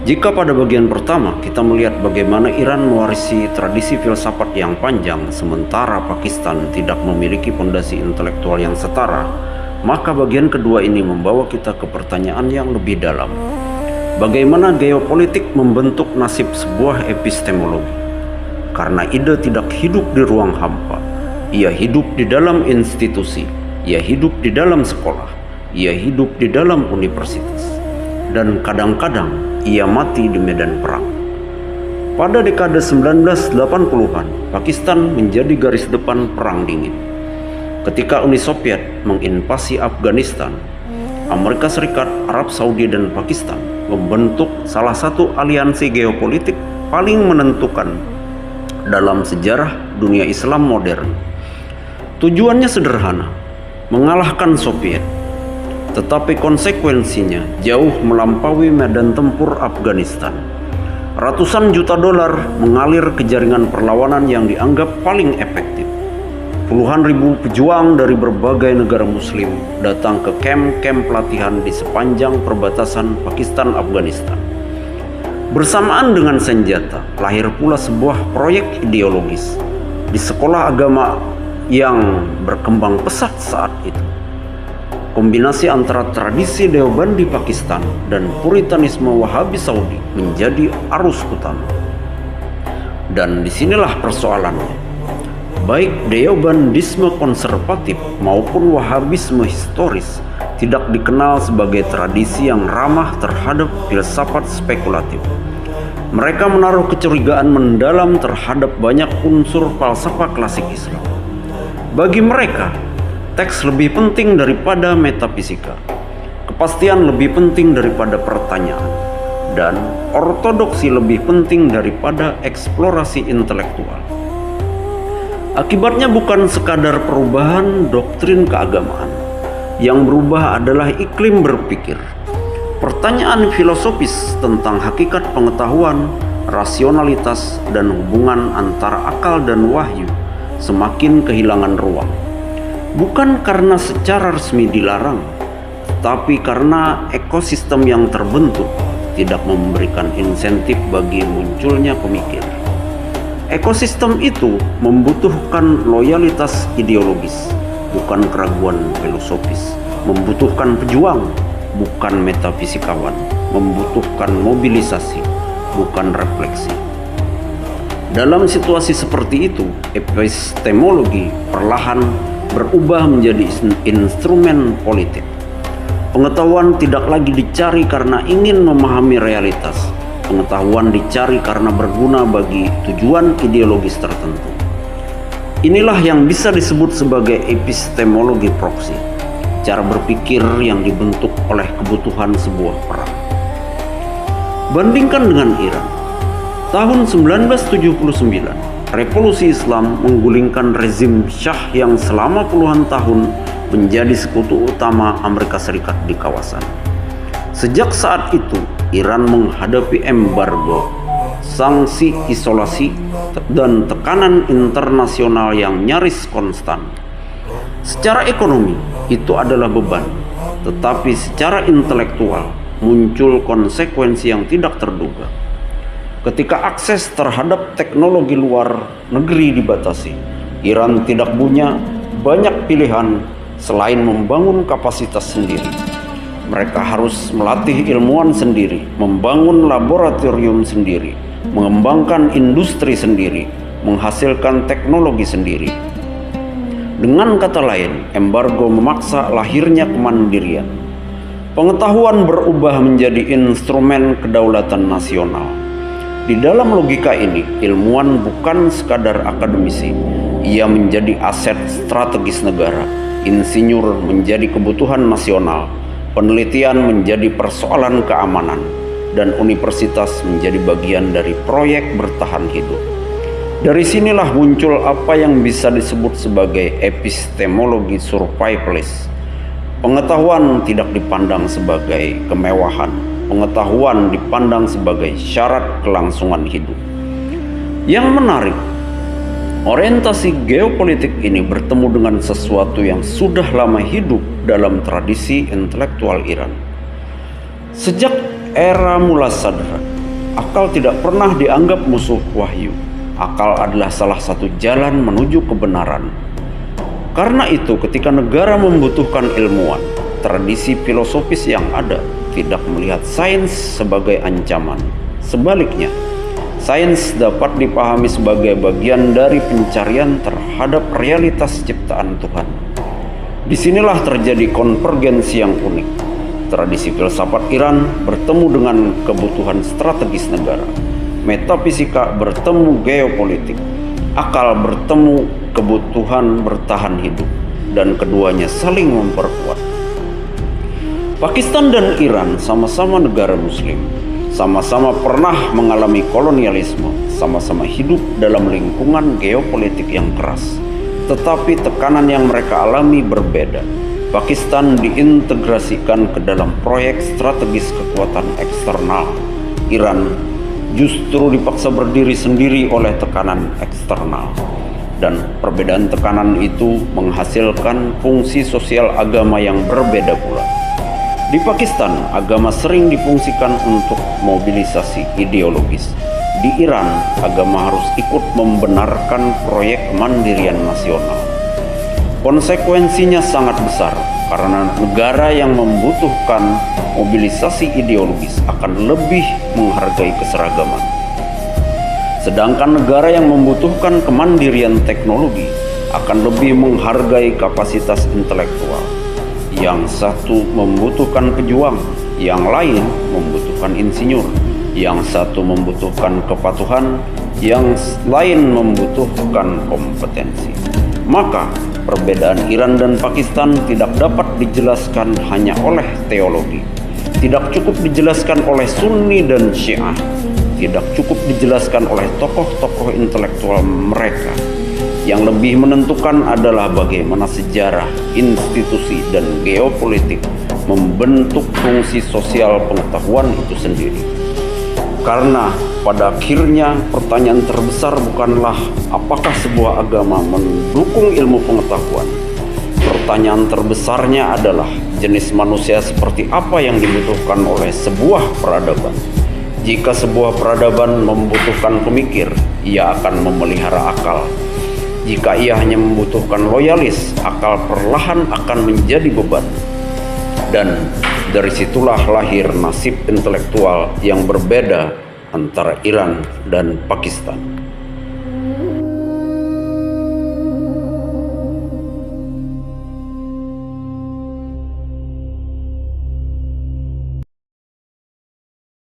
Jika pada bagian pertama kita melihat bagaimana Iran mewarisi tradisi filsafat yang panjang sementara Pakistan tidak memiliki fondasi intelektual yang setara, maka bagian kedua ini membawa kita ke pertanyaan yang lebih dalam. Bagaimana geopolitik membentuk nasib sebuah epistemologi? Karena ide tidak hidup di ruang hampa, ia hidup di dalam institusi, ia hidup di dalam sekolah, ia hidup di dalam universitas, dan kadang-kadang ia mati di medan perang. Pada dekade 1980-an, Pakistan menjadi garis depan Perang Dingin. Ketika Uni Soviet menginvasi Afghanistan, Amerika Serikat, Arab Saudi, dan Pakistan membentuk salah satu aliansi geopolitik paling menentukan dalam sejarah dunia Islam modern. Tujuannya sederhana, mengalahkan Soviet. Tetapi konsekuensinya jauh melampaui medan tempur Afghanistan. Ratusan juta dolar mengalir ke jaringan perlawanan yang dianggap paling efektif. Puluhan ribu pejuang dari berbagai negara muslim datang ke kamp-kamp pelatihan di sepanjang perbatasan Pakistan-Afghanistan. Bersamaan dengan senjata, lahir pula sebuah proyek ideologis di sekolah agama yang berkembang pesat saat itu. Kombinasi antara tradisi Deobandi Pakistan dan Puritanisme Wahabi Saudi menjadi arus utama. Dan disinilah persoalannya. Baik Deobandisme konservatif maupun Wahabisme historis tidak dikenal sebagai tradisi yang ramah terhadap filsafat spekulatif. Mereka menaruh kecurigaan mendalam terhadap banyak unsur falsafah klasik Islam. Bagi mereka, teks lebih penting daripada metafisika, kepastian lebih penting daripada pertanyaan, dan ortodoksi lebih penting daripada eksplorasi intelektual. Akibatnya bukan sekadar perubahan doktrin keagamaan, yang berubah adalah iklim berpikir. Pertanyaan filosofis tentang hakikat pengetahuan, rasionalitas, dan hubungan antara akal dan wahyu semakin kehilangan ruang. Bukan karena secara resmi dilarang, tetapi karena ekosistem yang terbentuk tidak memberikan insentif bagi munculnya pemikir. Ekosistem itu membutuhkan loyalitas ideologis, bukan keraguan filosofis, membutuhkan pejuang, bukan metafisikawan, membutuhkan mobilisasi, bukan refleksi. Dalam situasi seperti itu, epistemologi perlahan berubah menjadi instrumen politik. Pengetahuan tidak lagi dicari karena ingin memahami realitas. Pengetahuan dicari karena berguna bagi tujuan ideologis tertentu. Inilah yang bisa disebut sebagai epistemologi proksi, cara berpikir yang dibentuk oleh kebutuhan sebuah perang. Bandingkan dengan Iran. Tahun 1979, Revolusi Islam menggulingkan rezim Syah yang selama puluhan tahun menjadi sekutu utama Amerika Serikat di kawasan. Sejak saat itu, Iran menghadapi embargo, sanksi isolasi, dan tekanan internasional yang nyaris konstan. Secara ekonomi, itu adalah beban, tetapi secara intelektual muncul konsekuensi yang tidak terduga. Ketika akses terhadap teknologi luar negeri dibatasi, Iran tidak punya banyak pilihan selain membangun kapasitas sendiri. Mereka harus melatih ilmuwan sendiri, membangun laboratorium sendiri, mengembangkan industri sendiri, menghasilkan teknologi sendiri. Dengan kata lain, embargo memaksa lahirnya kemandirian. Pengetahuan berubah menjadi instrumen kedaulatan nasional. Di dalam logika ini, ilmuwan bukan sekadar akademisi, ia menjadi aset strategis negara, insinyur menjadi kebutuhan nasional, penelitian menjadi persoalan keamanan, dan universitas menjadi bagian dari proyek bertahan hidup. Dari sinilah muncul apa yang bisa disebut sebagai epistemologi survivalist. Pengetahuan tidak dipandang sebagai kemewahan, pengetahuan dipandang sebagai syarat kelangsungan hidup. Yang menarik, orientasi geopolitik ini bertemu dengan sesuatu yang sudah lama hidup dalam tradisi intelektual Iran. Sejak era mula sadra. Akal tidak pernah dianggap musuh wahyu. Akal adalah salah satu jalan menuju kebenaran. Karena itu, ketika negara membutuhkan ilmuwan, tradisi filosofis yang ada tidak melihat sains sebagai ancaman. Sebaliknya, sains dapat dipahami sebagai bagian dari pencarian terhadap realitas ciptaan Tuhan. Disinilah terjadi konvergensi yang unik. Tradisi filsafat Iran bertemu dengan kebutuhan strategis negara. Metafisika bertemu geopolitik. Akal bertemu kebutuhan bertahan hidup. Dan keduanya saling memperkuat. Pakistan dan Iran sama-sama negara Muslim. Sama-sama pernah mengalami kolonialisme. Sama-sama hidup dalam lingkungan geopolitik yang keras. Tetapi tekanan yang mereka alami berbeda. Pakistan diintegrasikan ke dalam proyek strategis kekuatan eksternal. Iran justru dipaksa berdiri sendiri oleh tekanan eksternal. Dan perbedaan tekanan itu menghasilkan fungsi sosial agama yang berbeda pula. Di Pakistan, agama sering difungsikan untuk mobilisasi ideologis. Di Iran, agama harus ikut membenarkan proyek kemandirian nasional. Konsekuensinya sangat besar karena negara yang membutuhkan mobilisasi ideologis akan lebih menghargai keseragaman. Sedangkan negara yang membutuhkan kemandirian teknologi akan lebih menghargai kapasitas intelektual. Yang satu membutuhkan pejuang, yang lain membutuhkan insinyur, yang satu membutuhkan kepatuhan, yang lain membutuhkan kompetensi. Maka, perbedaan Iran dan Pakistan tidak dapat dijelaskan hanya oleh teologi. Tidak cukup dijelaskan oleh Sunni dan Syiah. Tidak cukup dijelaskan oleh tokoh-tokoh intelektual mereka. Yang lebih menentukan adalah bagaimana sejarah, institusi, dan geopolitik membentuk fungsi sosial pengetahuan itu sendiri. Karena pada akhirnya pertanyaan terbesar bukanlah apakah sebuah agama mendukung ilmu pengetahuan. Pertanyaan terbesarnya adalah jenis manusia seperti apa yang dibutuhkan oleh sebuah peradaban. Jika sebuah peradaban membutuhkan pemikir, ia akan memelihara akal. Jika ia hanya membutuhkan loyalis, akal perlahan akan menjadi beban. Dan dari situlah lahir nasib intelektual yang berbeda antara Iran dan Pakistan.